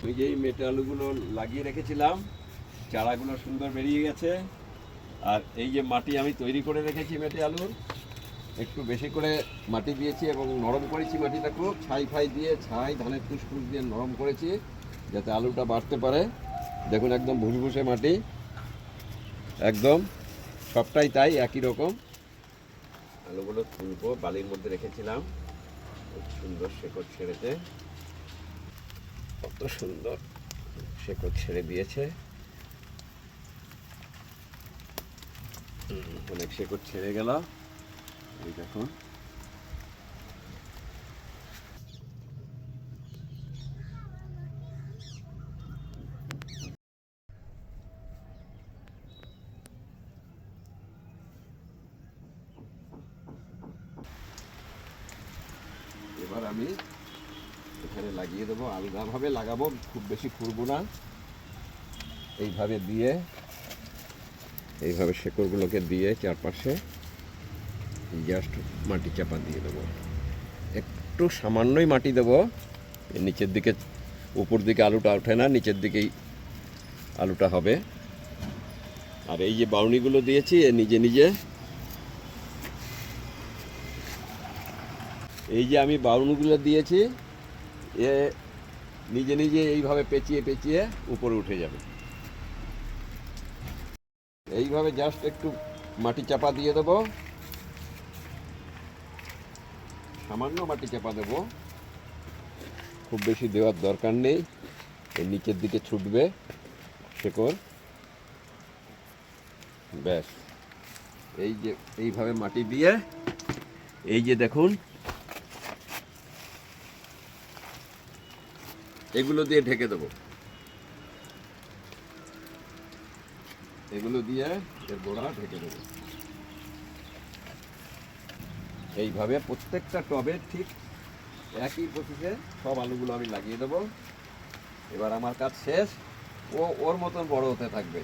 ওই যে মেটে আলুগুলো লাগিয়ে রেখেছিলাম, চারাগুলো সুন্দর বেরিয়ে গেছে। আর এই যে মাটি আমি তৈরি করে রেখেছি মেটে আলুর, একটু বেশি করে মাটি দিয়েছি এবং নরম করেছি মাটিটা, খুব ছাই ফাই দিয়ে, ছাই ধানের ফুসফুস দিয়ে নরম করেছি যাতে আলুটা বাড়তে পারে। দেখুন একদম ভুসভুসে মাটি, একদম সবটাই তাই একই রকম। আলুগুলো তুলবো, বালির মধ্যে রেখেছিলাম, খুব সুন্দর শেকড় ছেড়েছে, কত সুন্দর শেকড় ছেড়ে দিয়েছে। অনেক শেকড় ছেড়ে গেল, এই দেখুন। এবার আমি এখানে লাগিয়ে দেবো, আলগাভাবে লাগাবো, খুব বেশি খুঁড়বো না। এইভাবে দিয়ে, এইভাবে শেকড়গুলোকে দিয়ে চারপাশে জাস্ট মাটি চাপা দিয়ে দেবো। একটু সামান্যই মাটি দেবো, নিচের দিকে, উপর দিকে আলুটা ওঠে না, নিচের দিকেই আলুটা হবে। আর এই যে বাউনিগুলো দিয়েছি এ নিজে নিজে, এই যে আমি বাউনিগুলো দিয়েছি এ নিজে নিজে এইভাবে পেঁচিয়ে পেঁচিয়ে উপরে উঠে যাবে। এইভাবে জাস্ট একটু মাটি চাপা দিয়ে দেবো, সামান্য মাটি চাপা দেবো, খুব বেশি দেওয়ার দরকার নেই। এই নিচের দিকে ছুটবে শেকড়, ব্যাস। এই যে এইভাবে মাটি দিয়ে, এই যে দেখুন, এগুলো দিয়ে ঢেকে দেবো, এগুলো দিয়ে এর গোড়া ঢেকে দেবো। এইভাবে প্রত্যেকটা টবে ঠিক একই প্রসেসে সব আলুগুলো আমি লাগিয়ে দেবো। এবার আমার কাজ শেষ, ও ওর মতন বড় হতে থাকবে।